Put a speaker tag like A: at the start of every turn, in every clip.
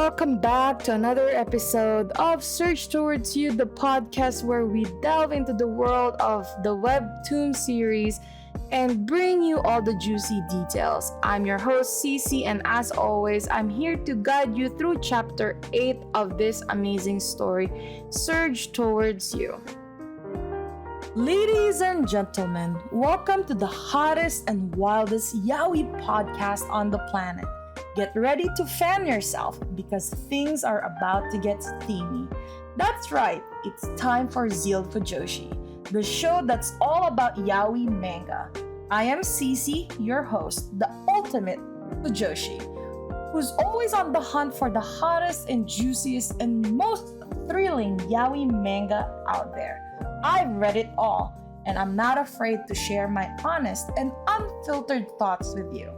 A: welcome back to another episode of Search Towards You, the podcast where we delve into the world of the Webtoon series and bring you all the juicy details. I'm your host, CeeCee, and as always, I'm here to guide you through chapter 8 of this amazing story, Surge Towards You. Ladies and gentlemen, welcome to the hottest and wildest yaoi podcast on the planet. Get ready to fan yourself because things are about to get steamy. That's right, it's time for ZEALED Fujoshi, the show that's all about yaoi manga. I am CeeCee, your host, the ultimate Fujoshi, who's always on the hunt for the hottest and juiciest and most thrilling yaoi manga out there. I've read it all, and I'm not afraid to share my honest and unfiltered thoughts with you.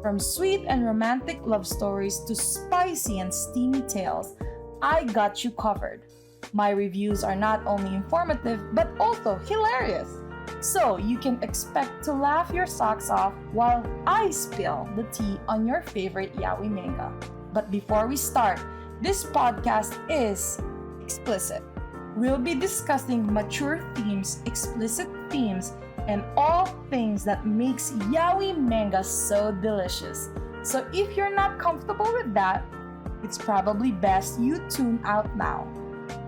A: From sweet and romantic love stories to spicy and steamy tales, I got you covered. My reviews are not only informative but also hilarious, so you can expect to laugh your socks off while I spill the tea on your favorite yaoi manga. But before we start, this podcast is explicit. We'll be discussing mature themes, explicit themes, and all things that makes yaoi manga so delicious. So if you're not comfortable with that, it's probably best you tune out now.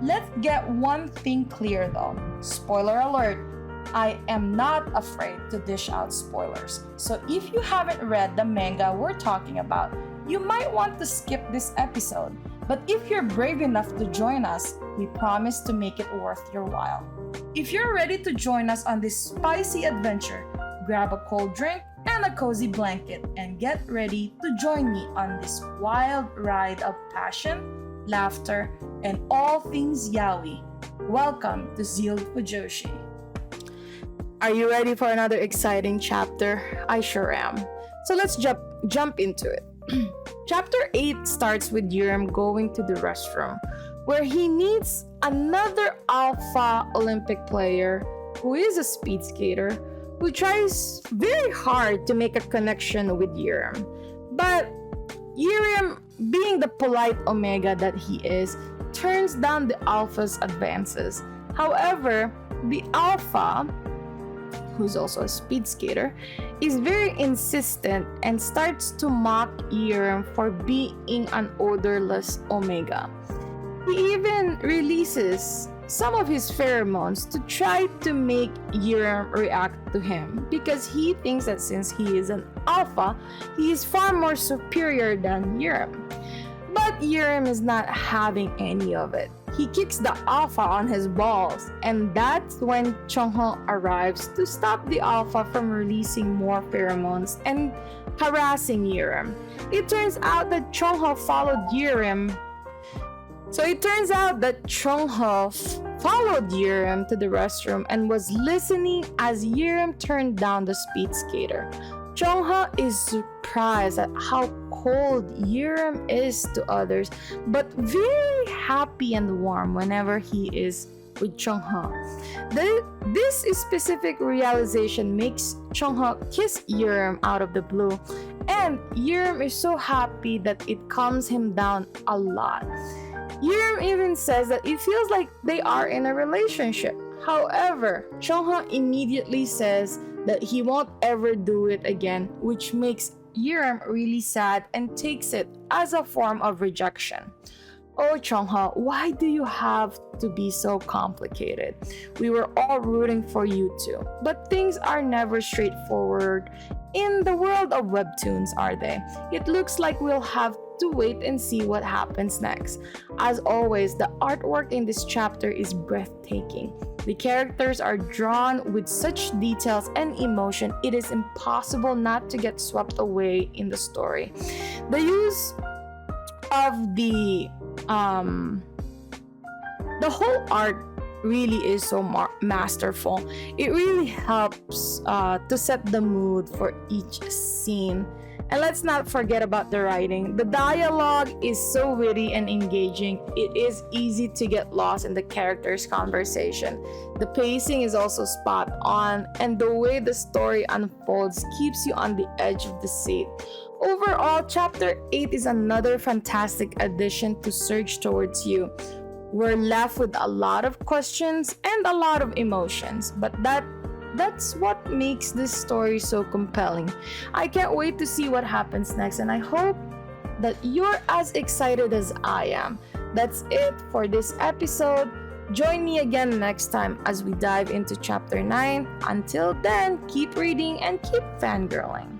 A: Let's get one thing clear though. Spoiler alert, I am not afraid to dish out spoilers. So if you haven't read the manga we're talking about, you might want to skip this episode. But if you're brave enough to join us, we promise to make it worth your while. If you're ready to join us on this spicy adventure, grab a cold drink and a cozy blanket and get ready to join me on this wild ride of passion, laughter, and all things yaoi. Welcome to ZEALED Fujoshi. Are you ready for another exciting chapter? I sure am. So let's jump into it. Chapter 8 starts with Yurim going to the restroom, where he meets another alpha Olympic player who is a speed skater who tries very hard to make a connection with Yurim. But Yurim, being the polite Omega that he is, turns down the alpha's advances. However, the alpha, who's also a speed skater, is very insistent and starts to mock Yurim for being an odorless Omega. He even releases some of his pheromones to try to make Yurim react to him because he thinks that since he is an alpha, he is far more superior than Yurim. But Yurim is not having any of it. He kicks the alpha on his balls, and that's when Cheong-ho arrives to stop the alpha from releasing more pheromones and harassing Yurim. It turns out that Cheong-ho followed Yurim to the restroom and was listening as Yurim turned down the speed skater. Cheong-ho is surprised at how cold Yurim is to others, but very happy and warm whenever he is with Cheong-ho. This specific realization makes Cheong-ho kiss Yurim out of the blue, and Yurim is so happy that it calms him down a lot. Yurim even says that it feels like they are in a relationship. However, Cheong-ho immediately says that he won't ever do it again, which makes Yurim really sad and takes it as a form of rejection. Oh Cheong-ho, why do you have to be so complicated? We were all rooting for you too. But things are never straightforward in the world of webtoons, are they? It looks like we'll have to wait and see what happens next. As always, the artwork in this chapter is breathtaking. The characters are drawn with such details and emotion, it is impossible not to get swept away in the story. The use of the whole art really is so masterful. It really helps to set the mood for each scene. And let's not forget about the writing. The dialogue is so witty and engaging. It is easy to get lost in the characters' conversation. The pacing is also spot on, and the way the story unfolds keeps you on the edge of the seat. Overall, Chapter 8 is another fantastic addition to Surge Towards You. We're left with a lot of questions and a lot of emotions, but that's what makes this story so compelling. I can't wait to see what happens next, and I hope that you're as excited as I am. That's it for this episode. Join me again next time as we dive into Chapter 9. Until then, keep reading and keep fangirling.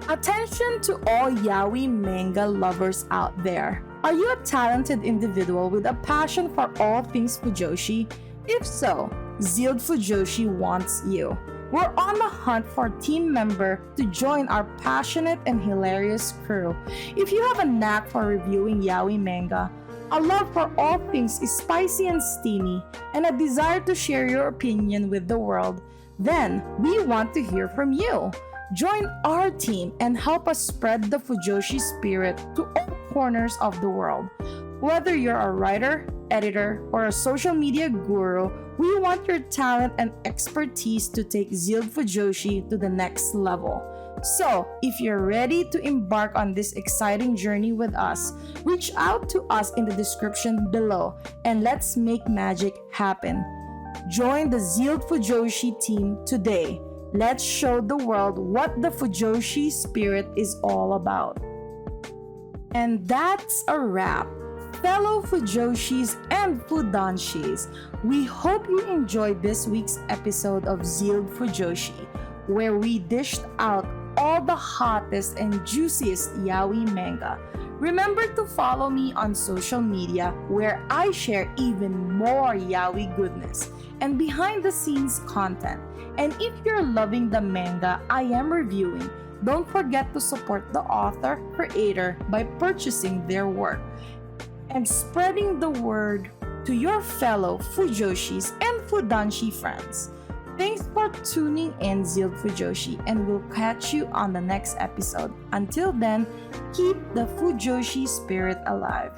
A: Attention to all yaoi manga lovers out there. Are you a talented individual with a passion for all things fujoshi? If so, ZEALED FUJOSHI wants you. We're on the hunt for a team member to join our passionate and hilarious crew. If you have a knack for reviewing yaoi manga, a love for all things is spicy and steamy, and a desire to share your opinion with the world, then we want to hear from you. Join our team and help us spread the Fujoshi spirit to all corners of the world. Whether you're a writer, editor, or a social media guru, we want your talent and expertise to take ZEALED FUJOSHI to the next level. So, if you're ready to embark on this exciting journey with us, reach out to us in the description below and let's make magic happen. Join the ZEALED FUJOSHI team today. Let's show the world what the Fujoshi spirit is all about. And that's a wrap. Fellow Fujoshis and Fudanshis, we hope you enjoyed this week's episode of ZEALED FUJOSHI, where we dished out all the hottest and juiciest yaoi manga. Remember to follow me on social media where I share even more yaoi goodness and behind the scenes content. And if you're loving the manga I am reviewing, don't forget to support the author, creator by purchasing their work and spreading the word to your fellow Fujoshis and Fudanshi friends. Thanks for tuning in, ZEALED FUJOSHI, and we'll catch you on the next episode. Until then, keep the Fujoshi spirit alive.